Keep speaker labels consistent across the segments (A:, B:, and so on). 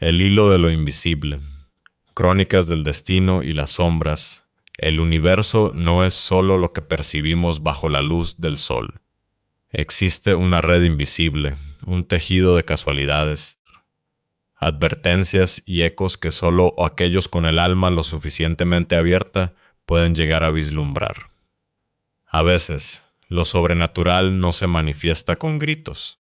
A: El hilo de lo invisible. Crónicas del destino y las sombras. El universo no es solo lo que percibimos bajo la luz del sol. Existe una red invisible, un tejido de casualidades, advertencias y ecos que solo aquellos con el alma lo suficientemente abierta pueden llegar a vislumbrar. A veces, lo sobrenatural no se manifiesta con gritos,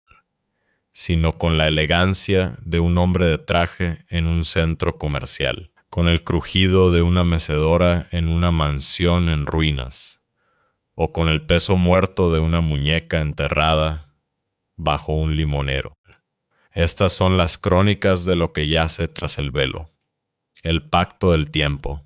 A: sino con la elegancia de un hombre de traje en un centro comercial, con el crujido de una mecedora en una mansión en ruinas, o con el peso muerto de una muñeca enterrada bajo un limonero. Estas son las crónicas de lo que yace tras el velo, el pacto del tiempo.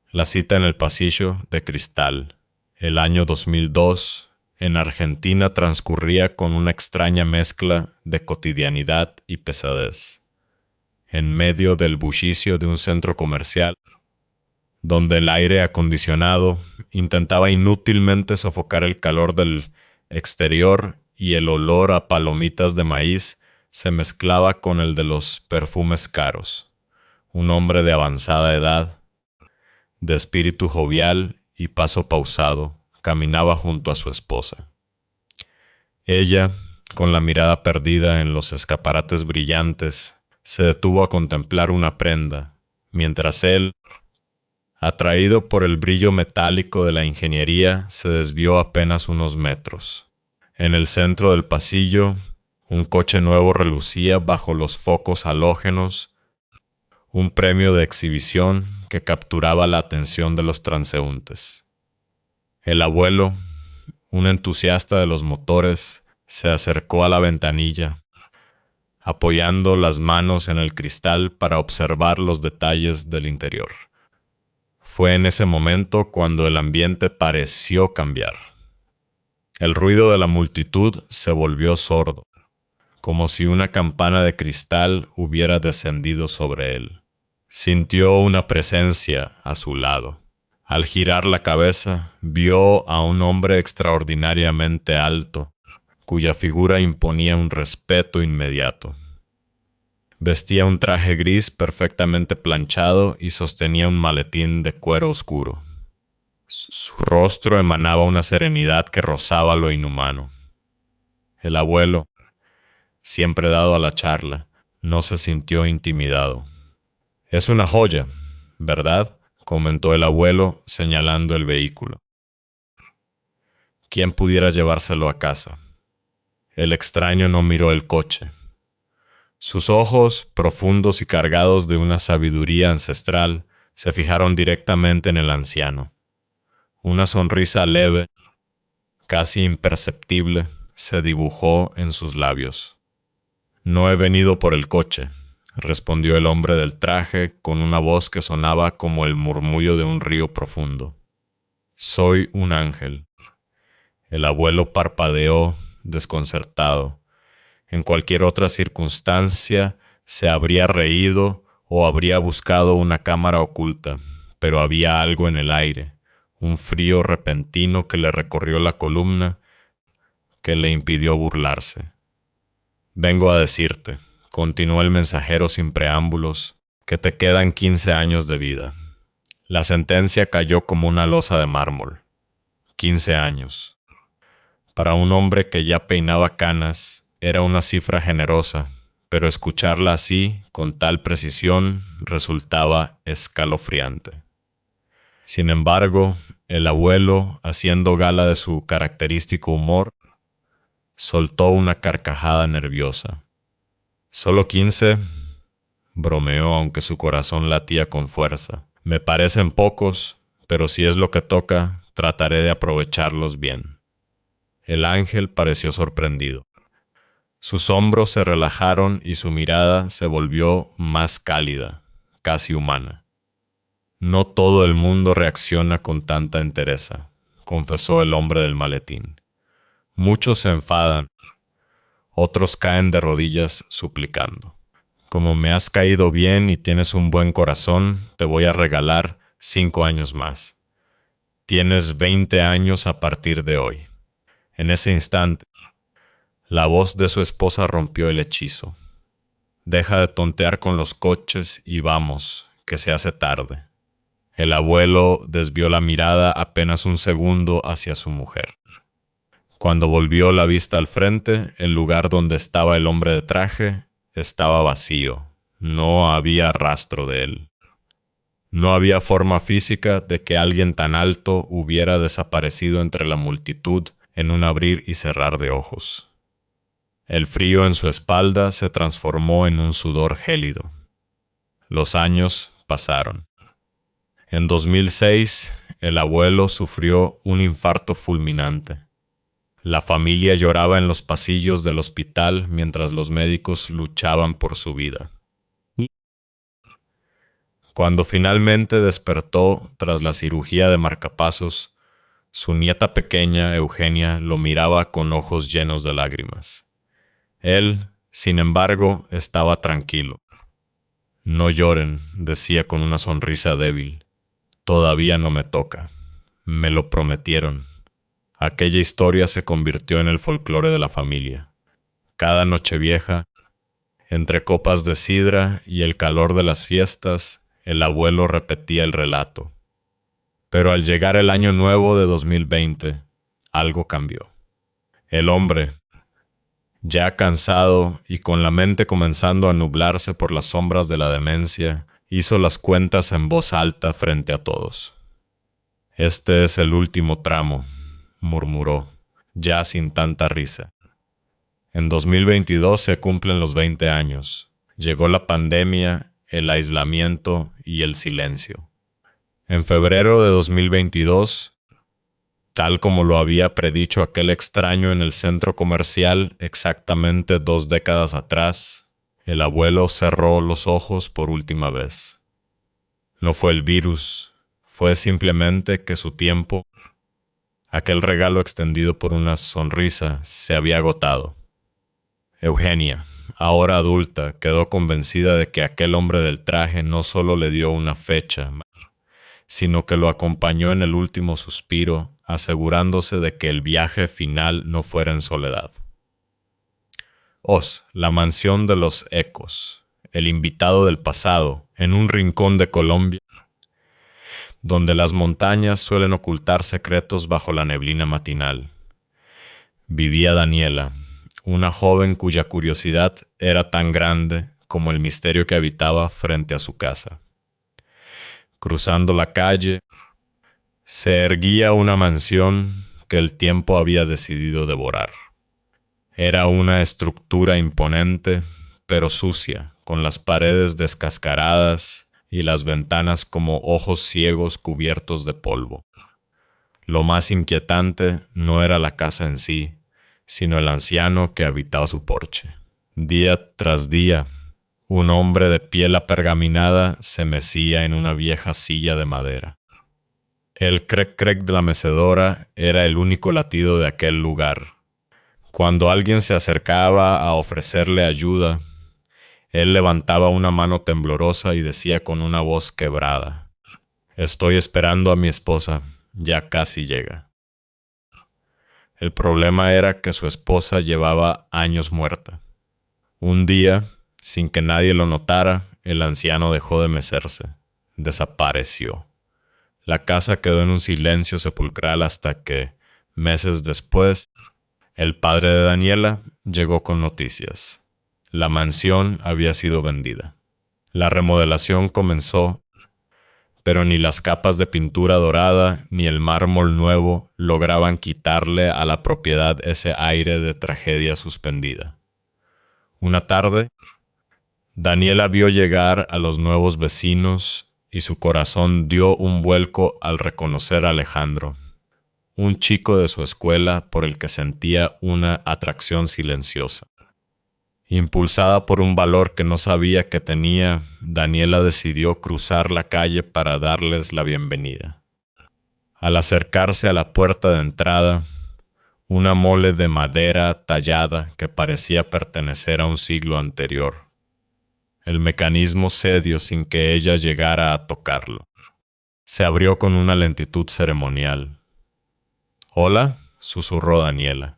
A: La cita en el pasillo de cristal. El año 2002, en Argentina, transcurría con una extraña mezcla de cotidianidad y pesadez. En medio del bullicio de un centro comercial, donde el aire acondicionado intentaba inútilmente sofocar el calor del exterior y el olor a palomitas de maíz se mezclaba con el de los perfumes caros. Un hombre de avanzada edad, de espíritu jovial y paso pausado, caminaba junto a su esposa. Ella, con la mirada perdida en los escaparates brillantes, se detuvo a contemplar una prenda, mientras él, atraído por el brillo metálico de la ingeniería, se desvió apenas unos metros. En el centro del pasillo, un coche nuevo relucía bajo los focos halógenos, un premio de exhibición que capturaba la atención de los transeúntes. El abuelo, un entusiasta de los motores, se acercó a la ventanilla, apoyando las manos en el cristal para observar los detalles del interior. Fue en ese momento cuando el ambiente pareció cambiar. El ruido de la multitud se volvió sordo, como si una campana de cristal hubiera descendido sobre él. Sintió una presencia a su lado. Al girar la cabeza, vio a un hombre extraordinariamente alto, cuya figura imponía un respeto inmediato. Vestía un traje gris perfectamente planchado y sostenía un maletín de cuero oscuro. Su rostro emanaba una serenidad que rozaba lo inhumano. El abuelo, siempre dado a la charla, no se sintió intimidado. «Es una joya, ¿verdad?», comentó el abuelo, señalando el vehículo. «¿Quién pudiera llevárselo a casa?». El extraño no miró el coche. Sus ojos, profundos y cargados de una sabiduría ancestral, se fijaron directamente en el anciano. Una sonrisa leve, casi imperceptible, se dibujó en sus labios. «No he venido por el coche», respondió el hombre del traje con una voz que sonaba como el murmullo de un río profundo. «Soy un ángel». El abuelo parpadeó, desconcertado. En cualquier otra circunstancia se habría reído o habría buscado una cámara oculta, pero había algo en el aire, un frío repentino que le recorrió la columna, que le impidió burlarse. «Vengo a decirte», continuó el mensajero sin preámbulos, «que te quedan 15 años de vida». La sentencia cayó como una losa de mármol. 15 años. Para un hombre que ya peinaba canas, era una cifra generosa, pero escucharla así, con tal precisión, resultaba escalofriante. Sin embargo, el abuelo, haciendo gala de su característico humor, soltó una carcajada nerviosa. «¿Solo 15?» bromeó, aunque su corazón latía con fuerza. «Me parecen pocos, pero si es lo que toca, trataré de aprovecharlos bien». El ángel pareció sorprendido. Sus hombros se relajaron y su mirada se volvió más cálida, casi humana. «No todo el mundo reacciona con tanta entereza», confesó el hombre del maletín. «Muchos se enfadan, otros caen de rodillas suplicando. Como me has caído bien y tienes un buen corazón, te voy a regalar 5 años más. Tienes 20 años a partir de hoy». En ese instante, la voz de su esposa rompió el hechizo. Deja de tontear con los coches y vamos, que se hace tarde. El abuelo desvió la mirada apenas un segundo hacia su mujer. Cuando volvió la vista al frente, el lugar donde estaba el hombre de traje estaba vacío. No había rastro de él. No había forma física de que alguien tan alto hubiera desaparecido entre la multitud en un abrir y cerrar de ojos. El frío en su espalda se transformó en un sudor gélido. Los años pasaron. En 2006, el abuelo sufrió un infarto fulminante. La familia lloraba en los pasillos del hospital mientras los médicos luchaban por su vida. Cuando finalmente despertó tras la cirugía de marcapasos, su nieta pequeña, Eugenia, lo miraba con ojos llenos de lágrimas. Él, sin embargo, estaba tranquilo. «No lloren», decía con una sonrisa débil. «Todavía no me toca. Me lo prometieron». Aquella historia se convirtió en el folclore de la familia. Cada Nochevieja, entre copas de sidra y el calor de las fiestas, el abuelo repetía el relato. Pero al llegar el año nuevo de 2020, algo cambió. El hombre, ya cansado y con la mente comenzando a nublarse por las sombras de la demencia, hizo las cuentas en voz alta frente a todos. «Este es el último tramo», murmuró, ya sin tanta risa. En 2022 se cumplen los 20 años. Llegó la pandemia, el aislamiento y el silencio. En febrero de 2022, tal como lo había predicho aquel extraño en el centro comercial exactamente 2 décadas atrás, el abuelo cerró los ojos por última vez. No fue el virus, fue simplemente que su tiempo, aquel regalo extendido por una sonrisa, se había agotado. Eugenia, ahora adulta, quedó convencida de que aquel hombre del traje no solo le dio una fecha, sino que lo acompañó en el último suspiro, asegurándose de que el viaje final no fuera en soledad. Oz, la mansión de los ecos, el invitado del pasado, en un rincón de Colombia, donde las montañas suelen ocultar secretos bajo la neblina matinal. Vivía Daniela, una joven cuya curiosidad era tan grande como el misterio que habitaba frente a su casa. Cruzando la calle, se erguía una mansión que el tiempo había decidido devorar. Era una estructura imponente, pero sucia, con las paredes descascaradas y las ventanas como ojos ciegos cubiertos de polvo. Lo más inquietante no era la casa en sí, sino el anciano que habitaba su porche. Día tras día, un hombre de piel apergaminada se mecía en una vieja silla de madera. El crec-crec de la mecedora era el único latido de aquel lugar. Cuando alguien se acercaba a ofrecerle ayuda, él levantaba una mano temblorosa y decía con una voz quebrada: «Estoy esperando a mi esposa, ya casi llega». El problema era que su esposa llevaba años muerta. Un día, sin que nadie lo notara, el anciano dejó de mecerse. Desapareció. La casa quedó en un silencio sepulcral hasta que, meses después, el padre de Daniela llegó con noticias. La mansión había sido vendida. La remodelación comenzó, pero ni las capas de pintura dorada ni el mármol nuevo lograban quitarle a la propiedad ese aire de tragedia suspendida. Una tarde, Daniela vio llegar a los nuevos vecinos y su corazón dio un vuelco al reconocer a Alejandro, un chico de su escuela por el que sentía una atracción silenciosa. Impulsada por un valor que no sabía que tenía, Daniela decidió cruzar la calle para darles la bienvenida. Al acercarse a la puerta de entrada, una mole de madera tallada que parecía pertenecer a un siglo anterior. El mecanismo cedió sin que ella llegara a tocarlo. Se abrió con una lentitud ceremonial. «Hola», susurró Daniela.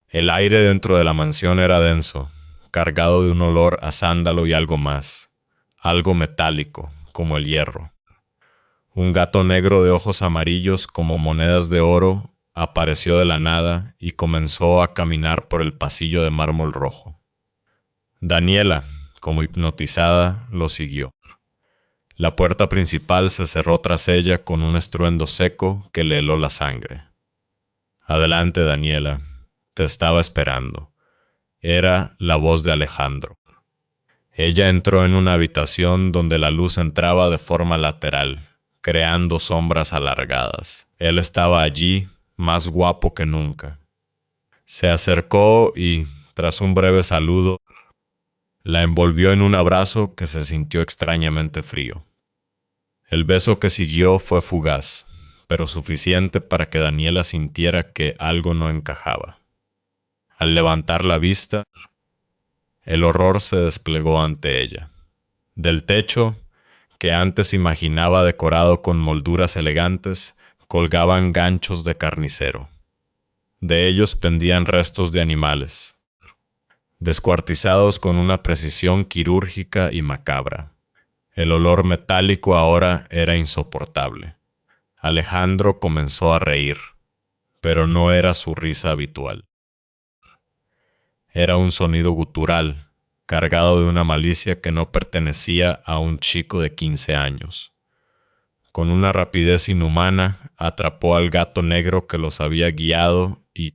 A: El aire dentro de la mansión era denso, cargado de un olor a sándalo y algo más, algo metálico, como el hierro. Un gato negro de ojos amarillos como monedas de oro apareció de la nada y comenzó a caminar por el pasillo de mármol rojo. Daniela, como hipnotizada, lo siguió. La puerta principal se cerró tras ella con un estruendo seco que le heló la sangre. Adelante, Daniela, te estaba esperando. Era la voz de Alejandro. Ella entró en una habitación donde la luz entraba de forma lateral, creando sombras alargadas. Él estaba allí, más guapo que nunca. Se acercó y, tras un breve saludo, la envolvió en un abrazo que se sintió extrañamente frío. El beso que siguió fue fugaz, pero suficiente para que Daniela sintiera que algo no encajaba. Al levantar la vista, el horror se desplegó ante ella. Del techo, que antes imaginaba decorado con molduras elegantes, colgaban ganchos de carnicero. De ellos pendían restos de animales, descuartizados con una precisión quirúrgica y macabra. El olor metálico ahora era insoportable. Alejandro comenzó a reír, pero no era su risa habitual. Era un sonido gutural, cargado de una malicia que no pertenecía a un chico de 15 años. Con una rapidez inhumana, atrapó al gato negro que los había guiado y,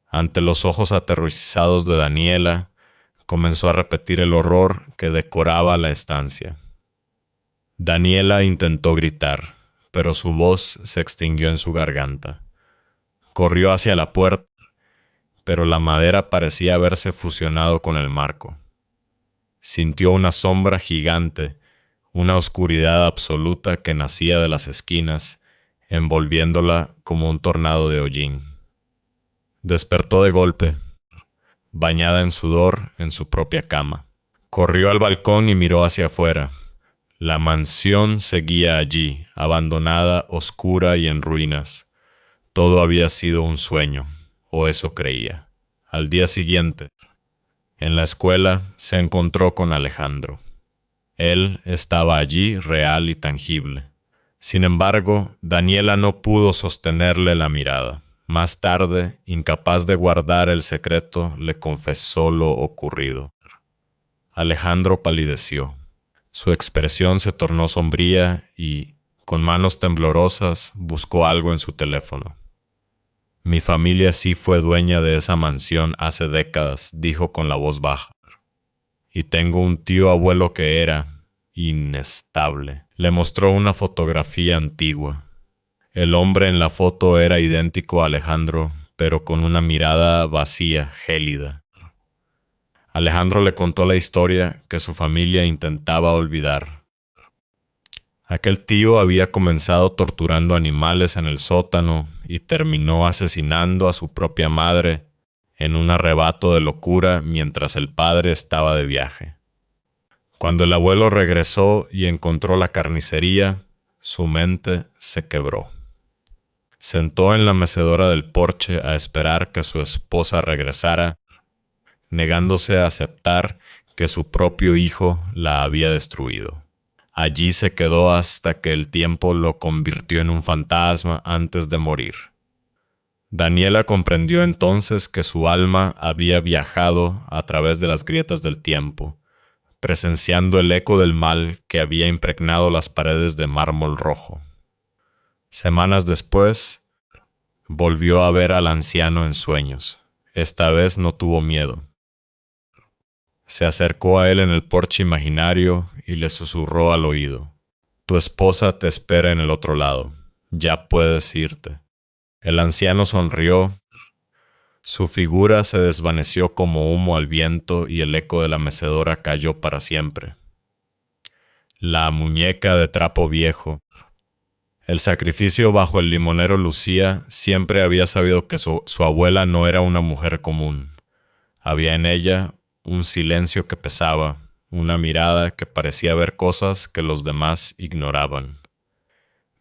A: ante los ojos aterrorizados de Daniela, comenzó a repetir el horror que decoraba la estancia. Daniela intentó gritar, pero su voz se extinguió en su garganta. Corrió hacia la puerta, pero la madera parecía haberse fusionado con el marco. Sintió una sombra gigante, una oscuridad absoluta que nacía de las esquinas, envolviéndola como un tornado de hollín. Despertó de golpe, bañada en sudor en su propia cama. Corrió al balcón y miró hacia afuera. La mansión seguía allí, abandonada, oscura y en ruinas. Todo había sido un sueño, o eso creía. Al día siguiente, en la escuela, se encontró con Alejandro. Él estaba allí, real y tangible. Sin embargo, Daniela no pudo sostenerle la mirada. Más tarde, incapaz de guardar el secreto, le confesó lo ocurrido. Alejandro palideció. Su expresión se tornó sombría y, con manos temblorosas, buscó algo en su teléfono. Mi familia sí fue dueña de esa mansión hace décadas, dijo con la voz baja. Y tengo un tío abuelo que era inestable. Le mostró una fotografía antigua. El hombre en la foto era idéntico a Alejandro, pero con una mirada vacía, gélida. Alejandro le contó la historia que su familia intentaba olvidar. Aquel tío había comenzado torturando animales en el sótano y terminó asesinando a su propia madre en un arrebato de locura mientras el padre estaba de viaje. Cuando el abuelo regresó y encontró la carnicería, su mente se quebró. Sentó en la mecedora del porche a esperar que su esposa regresara, negándose a aceptar que su propio hijo la había destruido. Allí se quedó hasta que el tiempo lo convirtió en un fantasma antes de morir. Daniela comprendió entonces que su alma había viajado a través de las grietas del tiempo, presenciando el eco del mal que había impregnado las paredes de mármol rojo. Semanas después, volvió a ver al anciano en sueños. Esta vez no tuvo miedo. Se acercó a él en el porche imaginario y le susurró al oído. Tu esposa te espera en el otro lado. Ya puedes irte. El anciano sonrió. Su figura se desvaneció como humo al viento y el eco de la mecedora cayó para siempre. La muñeca de trapo viejo. El sacrificio bajo el limonero Lucía siempre había sabido que su abuela no era una mujer común. Había en ella un silencio que pesaba, una mirada que parecía ver cosas que los demás ignoraban.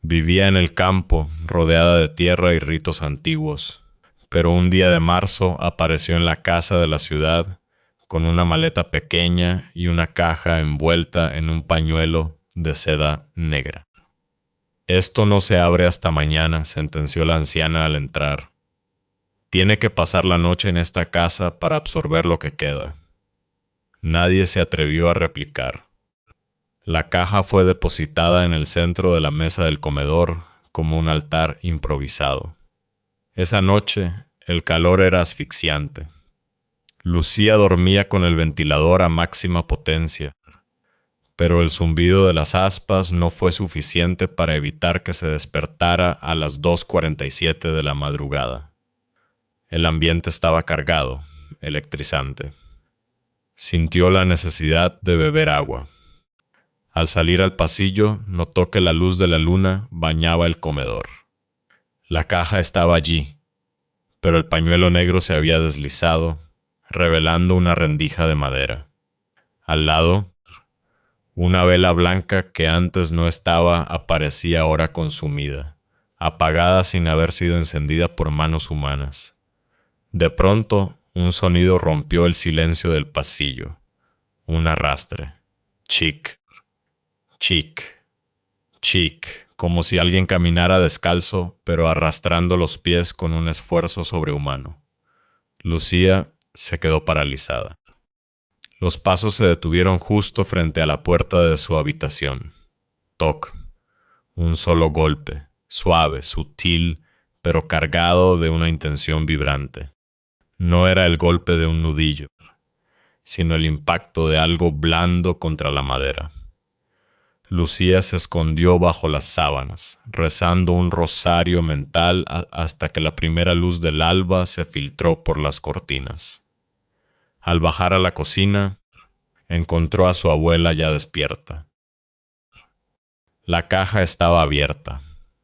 A: Vivía en el campo, rodeada de tierra y ritos antiguos, pero un día de marzo apareció en la casa de la ciudad con una maleta pequeña y una caja envuelta en un pañuelo de seda negra. Esto no se abre hasta mañana, sentenció la anciana al entrar. Tiene que pasar la noche en esta casa para absorber lo que queda. Nadie se atrevió a replicar. La caja fue depositada en el centro de la mesa del comedor como un altar improvisado. Esa noche, el calor era asfixiante. Lucía dormía con el ventilador a máxima potencia, pero el zumbido de las aspas no fue suficiente para evitar que se despertara a las 2:47 de la madrugada. El ambiente estaba cargado, electrizante. Sintió la necesidad de beber agua. Al salir al pasillo, notó que la luz de la luna bañaba el comedor. La caja estaba allí, pero el pañuelo negro se había deslizado, revelando una rendija de madera. Al lado, una vela blanca que antes no estaba aparecía ahora consumida, apagada sin haber sido encendida por manos humanas. De pronto, un sonido rompió el silencio del pasillo. Un arrastre. Chic, chic, chic, como si alguien caminara descalzo, pero arrastrando los pies con un esfuerzo sobrehumano. Lucía se quedó paralizada. Los pasos se detuvieron justo frente a la puerta de su habitación. Toc. Un solo golpe, suave, sutil, pero cargado de una intención vibrante. No era el golpe de un nudillo, sino el impacto de algo blando contra la madera. Lucía se escondió bajo las sábanas, rezando un rosario mental hasta que la primera luz del alba se filtró por las cortinas. Al bajar a la cocina, encontró a su abuela ya despierta. La caja estaba abierta.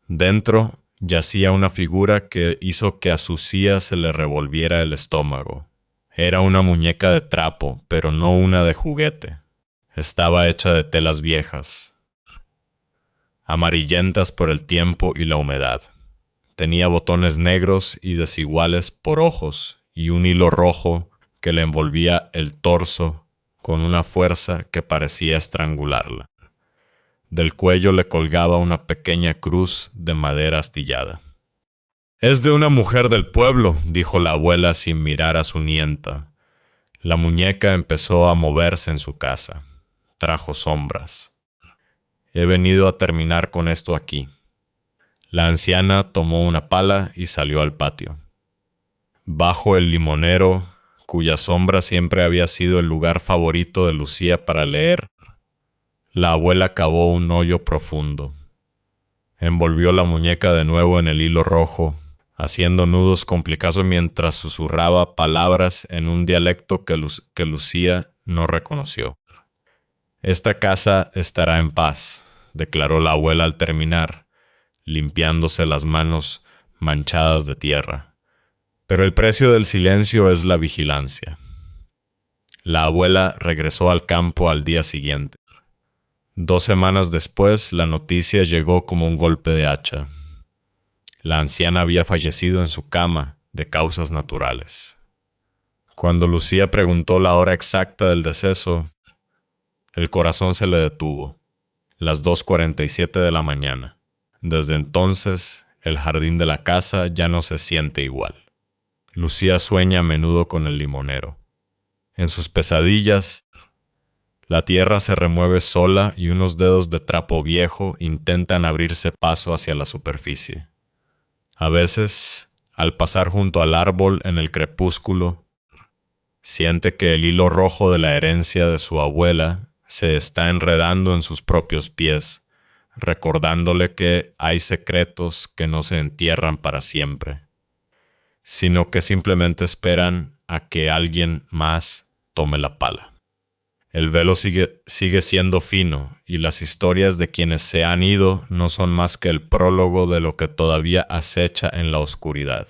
A: Dentro yacía una figura que hizo que a Lucía se le revolviera el estómago. Era una muñeca de trapo, pero no una de juguete. Estaba hecha de telas viejas, amarillentas por el tiempo y la humedad. Tenía botones negros y desiguales por ojos y un hilo rojo que le envolvía el torso con una fuerza que parecía estrangularla. Del cuello le colgaba una pequeña cruz de madera astillada. «Es de una mujer del pueblo», dijo la abuela sin mirar a su nieta. La muñeca empezó a moverse en su casa. Trajo sombras. «He venido a terminar con esto aquí». La anciana tomó una pala y salió al patio. Bajo el limonero, cuya sombra siempre había sido el lugar favorito de Lucía para leer, la abuela cavó un hoyo profundo. Envolvió la muñeca de nuevo en el hilo rojo, haciendo nudos complicados mientras susurraba palabras en un dialecto que Lucía no reconoció. «Esta casa estará en paz», declaró la abuela al terminar, limpiándose las manos manchadas de tierra. «Pero el precio del silencio es la vigilancia». La abuela regresó al campo al día siguiente. 2 semanas después, la noticia llegó como un golpe de hacha. La anciana había fallecido en su cama de causas naturales. Cuando Lucía preguntó la hora exacta del deceso, el corazón se le detuvo. Las 2:47 de la mañana. Desde entonces, el jardín de la casa ya no se siente igual. Lucía sueña a menudo con el limonero. En sus pesadillas, la tierra se remueve sola y unos dedos de trapo viejo intentan abrirse paso hacia la superficie. A veces, al pasar junto al árbol en el crepúsculo, siente que el hilo rojo de la herencia de su abuela se está enredando en sus propios pies, recordándole que hay secretos que no se entierran para siempre, sino que simplemente esperan a que alguien más tome la pala. El velo sigue siendo fino y las historias de quienes se han ido no son más que el prólogo de lo que todavía acecha en la oscuridad.